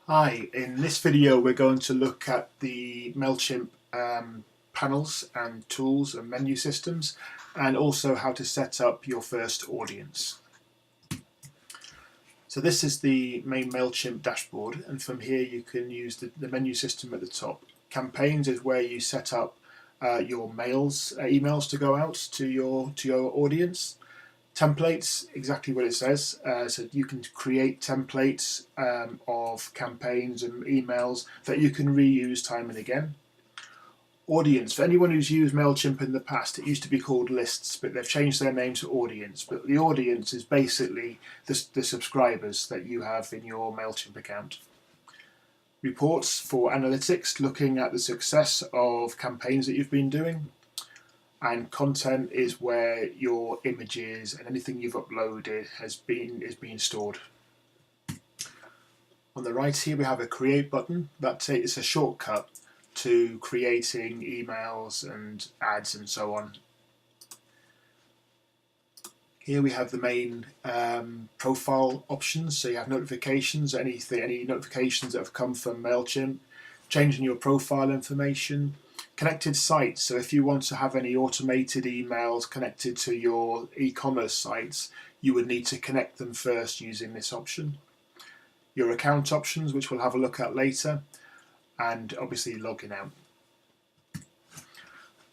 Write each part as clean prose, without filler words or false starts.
Hi, in this video we're going to look at the MailChimp panels and tools and menu systems, and also how to set up your first audience. So this is the main MailChimp dashboard, and from here you can use the menu system at the top. Campaigns is where you set up your emails to go out to your audience. Templates, exactly what it says, so you can create templates of campaigns and emails that you can reuse time and again. Audience, for anyone who's used MailChimp in the past, it used to be called lists, but they've changed their name to audience. But the audience is basically the subscribers that you have in your MailChimp account. Reports for analytics, looking at the success of campaigns that you've been doing. And content is where your images and anything you've uploaded is being stored. On the right here we have a create button. That is a shortcut to creating emails and ads and so on. Here we have the main profile options, so you have notifications, any notifications that have come from MailChimp, changing your profile information. Connected sites, so if you want to have any automated emails connected to your e-commerce sites, you would need to connect them first using this option. Your account options, which we'll have a look at later, and obviously logging out.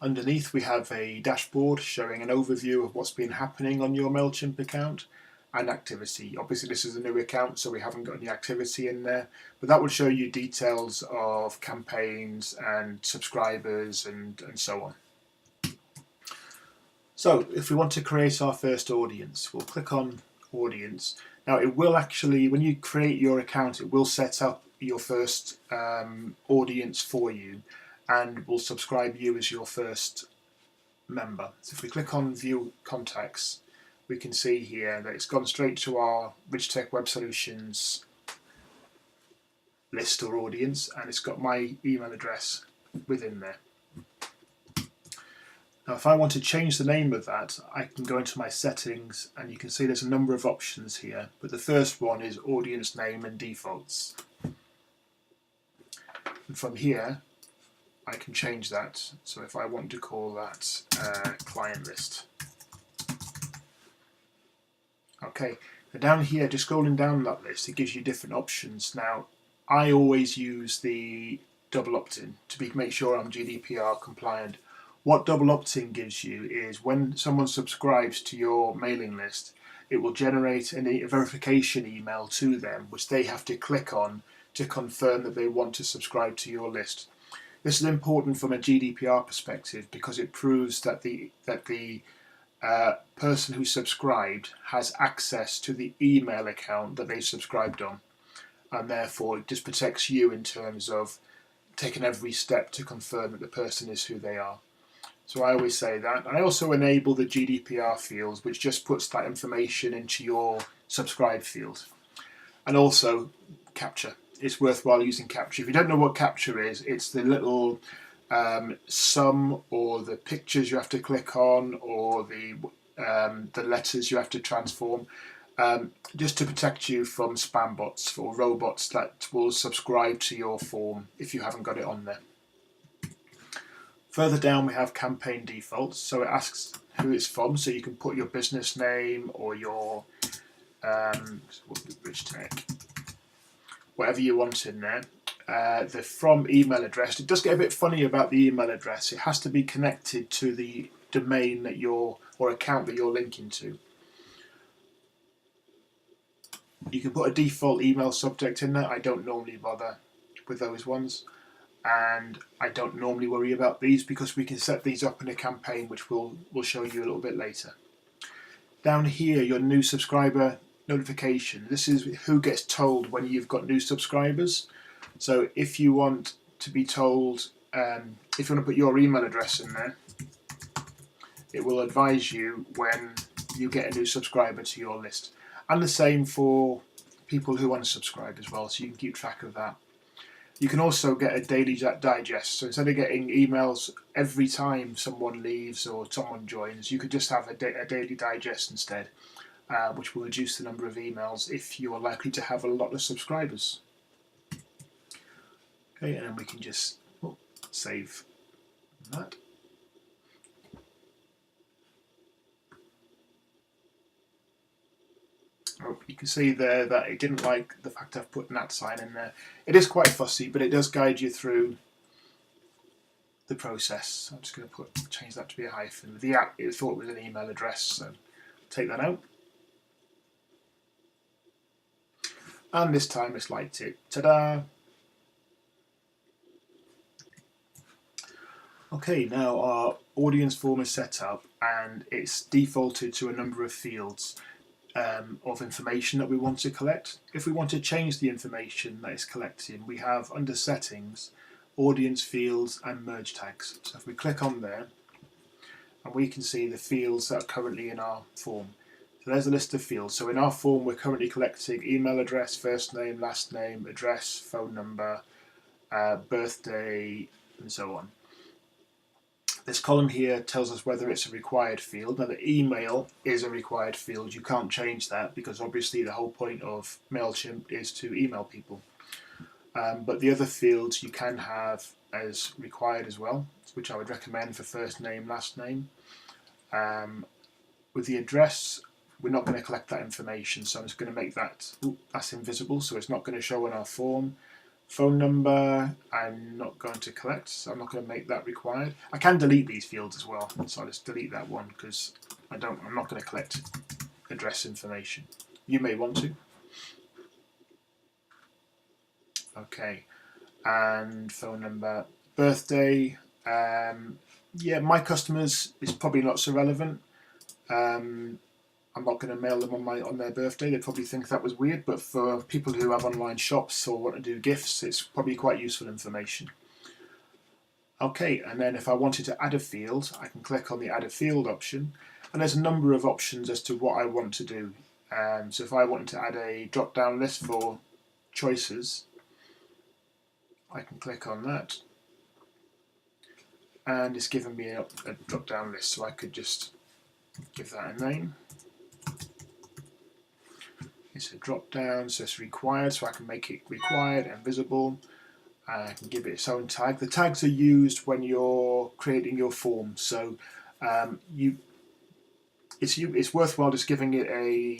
Underneath we have a dashboard showing an overview of what's been happening on your MailChimp account and activity. Obviously this is a new account, so we haven't got any activity in there, but that will show you details of campaigns and subscribers and so on. So if we want to create our first audience, we'll click on audience. Now it will actually, when you create your account, it will set up your first audience for you and will subscribe you as your first member. So if we click on view contacts, we can see here that it's gone straight to our Ridgetech Web Solutions list or audience, and it's got my email address within there. Now if I want to change the name of that, I can go into my settings and you can see there's a number of options here, but the first one is audience name and defaults. And from here I can change that, so if I want to call that client list. Okay, now down here, just scrolling down that list, it gives you different options. Now, I always use the double opt-in to make sure I'm GDPR compliant. What double opt-in gives you is when someone subscribes to your mailing list, it will generate a verification email to them, which they have to click on to confirm that they want to subscribe to your list. This is important from a GDPR perspective because it proves that the person who subscribed has access to the email account that they subscribed on, and therefore it just protects you in terms of taking every step to confirm that the person is who they are. So I always say that. And I also enable the GDPR fields, which just puts that information into your subscribe field. And also CAPTCHA. It's worthwhile using CAPTCHA. If you don't know what CAPTCHA is, it's the little sum or the pictures you have to click on or the letters you have to transform, just to protect you from spam bots or robots that will subscribe to your form if you haven't got it on there. Further down we have campaign defaults, so it asks who it's from, so you can put your business name or your Ridgetech, whatever you want in there. The from email address, it does get a bit funny about the email address. It has to be connected to the domain that or account that you're linking to. You can put a default email subject in there. I don't normally bother with those ones, and I don't normally worry about these because we can set these up in a campaign, which we'll show you a little bit later. Down here, your new subscriber notification. This is who gets told when you've got new subscribers. So if you want to be told, if you want to put your email address in there, it will advise you when you get a new subscriber to your list. And the same for people who unsubscribe as well, so you can keep track of that. You can also get a daily digest, so instead of getting emails every time someone leaves or someone joins, you could just have a daily digest instead, which will reduce the number of emails if you're likely to have a lot of subscribers. Okay, and then we can just save that. Oh, you can see there that it didn't like the fact I've put an @ sign in there. It is quite fussy, but it does guide you through the process. So I'm just going to change that to be a hyphen. With the @ it thought it was an email address, so take that out. And this time it's liked it. Ta-da! Okay, now our audience form is set up and it's defaulted to a number of fields of information that we want to collect. If we want to change the information that is collected, we have under settings, audience fields and merge tags. So if we click on there, and we can see the fields that are currently in our form. So there's a list of fields. So in our form, we're currently collecting email address, first name, last name, address, phone number, birthday, and so on. This column here tells us whether it's a required field. Now the email is a required field. You can't change that because obviously the whole point of MailChimp is to email people. But the other fields you can have as required as well, which I would recommend for first name, last name. With the address, we're not going to collect that information, so I'm just going to make that's invisible, so it's not going to show on our form. Phone number, I'm not going to collect, so I'm not going to make that required. I can delete these fields as well, so I'll just delete that one because I'm not going to collect address information. You may want to. Okay, and phone number, birthday. Yeah, my customers is probably not so relevant. I'm not going to mail them on their birthday. They'd probably think that was weird, but for people who have online shops or want to do gifts, it's probably quite useful information. Okay, and then if I wanted to add a field, I can click on the Add a Field option, and there's a number of options as to what I want to do. So if I wanted to add a drop-down list for choices, I can click on that, and it's given me a drop-down list, so I could just give that a name. It's a drop down, so it's required, so I can make it required and visible. I can give it its own tag. The tags are used when you're creating your form, so it's worthwhile just giving it a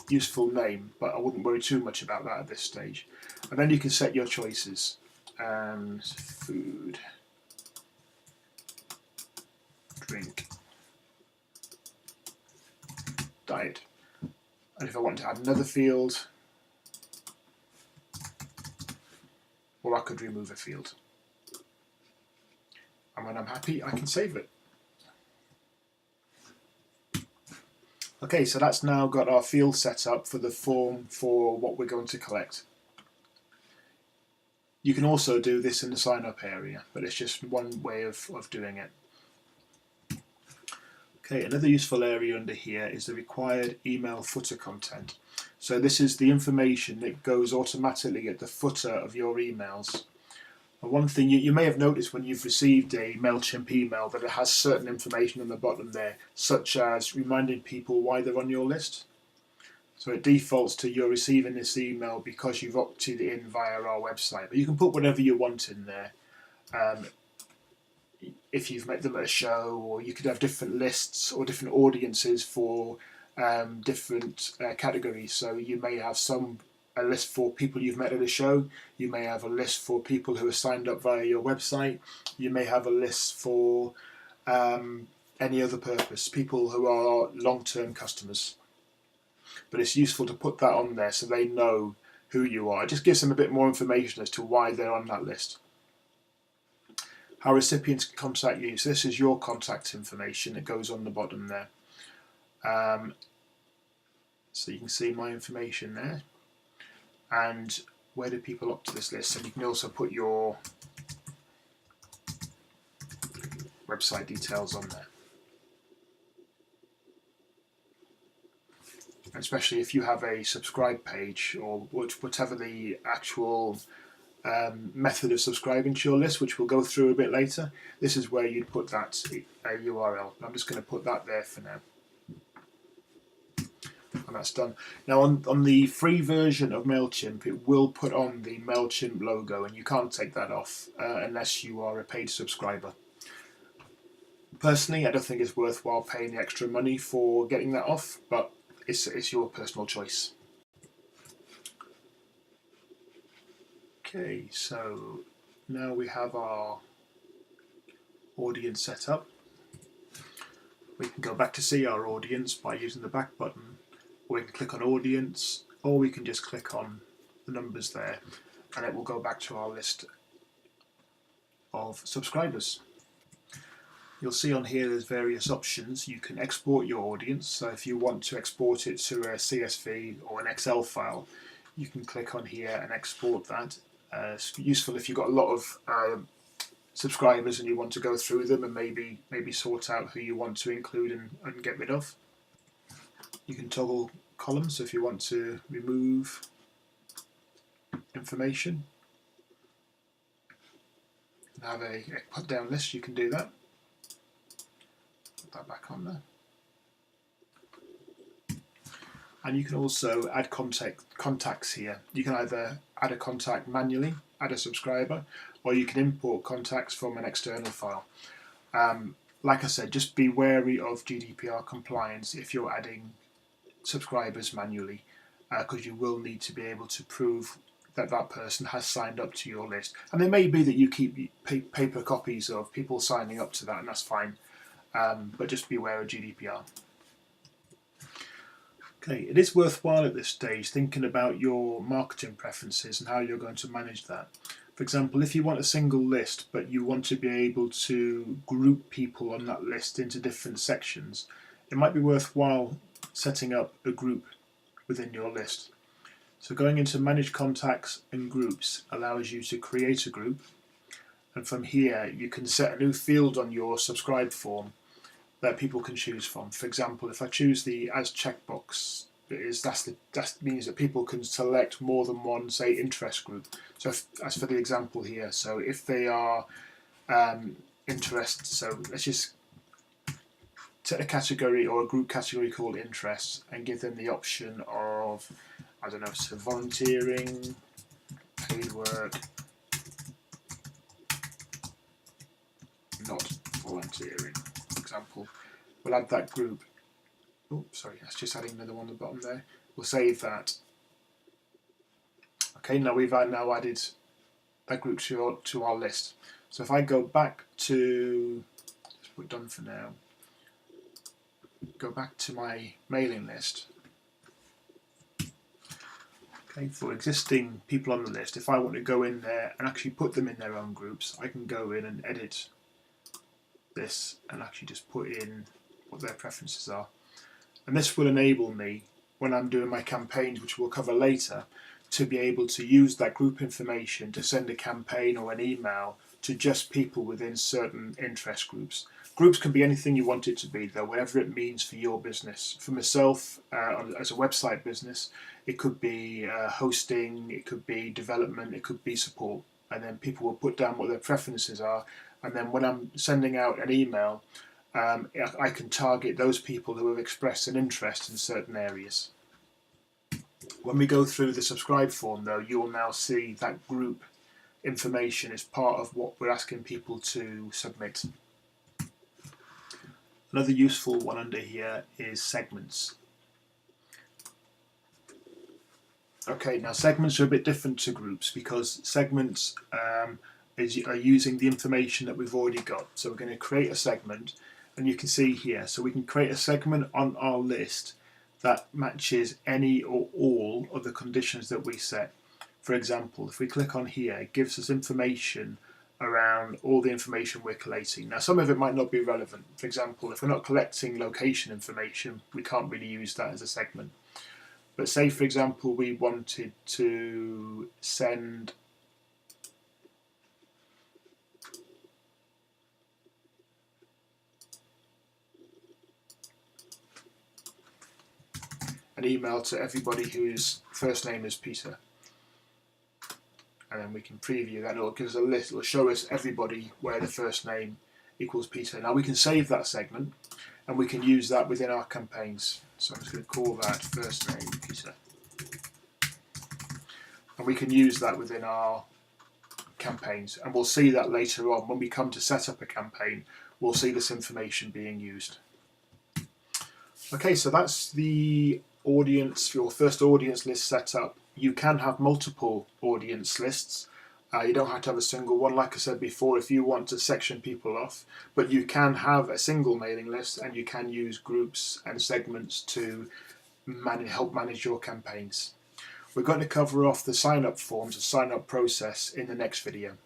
useful name, but I wouldn't worry too much about that at this stage. And then you can set your choices. Food, drink, diet. And if I want to add another field, or I could remove a field. And when I'm happy, I can save it. Okay, so that's now got our field set up for the form for what we're going to collect. You can also do this in the sign up area, but it's just one way of doing it. Okay, another useful area under here is the required email footer content. So this is the information that goes automatically at the footer of your emails. And one thing you may have noticed when you've received a MailChimp email that it has certain information on the bottom there, such as reminding people why they're on your list. So it defaults to you're receiving this email because you've opted in via our website. But you can put whatever you want in there. If you've met them at a show, or you could have different lists or different audiences for different categories. So you may have a list for people you've met at a show, you may have a list for people who are signed up via your website, you may have a list for any other purpose, people who are long-term customers. But it's useful to put that on there so they know who you are. It just gives them a bit more information as to why they're on that list. How recipients can contact you. So this is your contact information that goes on the bottom there. So you can see my information there. And where do people opt to this list? And you can also put your website details on there. Especially if you have a subscribe page or whatever the actual method of subscribing to your list, which we'll go through a bit later. This is where you'd put that URL. I'm just going to put that there for now. and that's done. Now on the free version of MailChimp, it will put on the MailChimp logo, and you can't take that off unless you are a paid subscriber. Personally, I don't think it's worthwhile paying the extra money for getting that off, but it's your personal choice. Okay, so now we have our audience set up. We can go back to see our audience by using the back button, or we can click on audience, or we can just click on the numbers there, and it will go back to our list of subscribers. You'll see on here there's various options. You can export your audience, so if you want to export it to a CSV or an Excel file, you can click on here and export that. It's useful if you've got a lot of subscribers and you want to go through them and maybe sort out who you want to include and get rid of. You can toggle columns, so if you want to remove information and have a put down list, you can do that. Put that back on there. And you can also add contacts here. You can either add a contact manually, add a subscriber, or you can import contacts from an external file. Like I said, just be wary of GDPR compliance if you're adding subscribers manually, because you will need to be able to prove that that person has signed up to your list. And it may be that you keep paper copies of people signing up to that, and that's fine, but just be aware of GDPR. Okay, it is worthwhile at this stage thinking about your marketing preferences and how you're going to manage that. For example, if you want a single list but you want to be able to group people on that list into different sections, it might be worthwhile setting up a group within your list. So going into Manage Contacts and Groups allows you to create a group, and from here you can set a new field on your subscribe form that people can choose from. For example, if I choose the As checkbox, that means that people can select more than one, say, interest group. So as for the example here, so if they are interested, so let's just set a category or a group category called interests and give them the option of, I don't know, so volunteering, paid work, not volunteering, for example. We'll add that group. Oh, sorry, that's just adding another one at the bottom there. We'll save that. Okay, now we've now added that group to our list. So if I go back to, just put done for now, go back to my mailing list. Okay, for existing people on the list, if I want to go in there and actually put them in their own groups, I can go in and edit this and actually just put in what their preferences are. And this will enable me, when I'm doing my campaigns, which we'll cover later, to be able to use that group information to send a campaign or an email to just people within certain interest groups. Groups can be anything you want it to be, though, whatever it means for your business. For myself, as a website business, it could be hosting, it could be development, it could be support. And then people will put down what their preferences are. And then when I'm sending out an email, I can target those people who have expressed an interest in certain areas. When we go through the subscribe form, though, you will now see that group information is part of what we're asking people to submit. Another useful one under here is segments. Okay, now segments are a bit different to groups because segments are using the information that we've already got. So we're going to create a segment, and you can see here, so we can create a segment on our list that matches any or all of the conditions that we set. For example, if we click on here, it gives us information around all the information we're collating. Now, some of it might not be relevant. For example, if we're not collecting location information, we can't really use that as a segment. But say, for example, we wanted to send an email to everybody whose first name is Peter. And then we can preview that. It'll give us a list. It'll show us everybody where the first name equals Peter. Now we can save that segment. and we can use that within our campaigns. So I'm just going to call that first name Peter, and we can use that within our campaigns, and we'll see that later on when we come to set up a campaign. We'll see this information being used. Okay, so that's the audience, your first audience list set up. You can have multiple audience lists. You don't have to have a single one, like I said before, if you want to section people off, but you can have a single mailing list, and you can use groups and segments to help manage your campaigns. We're going to cover off the sign-up forms, the sign-up process in the next video.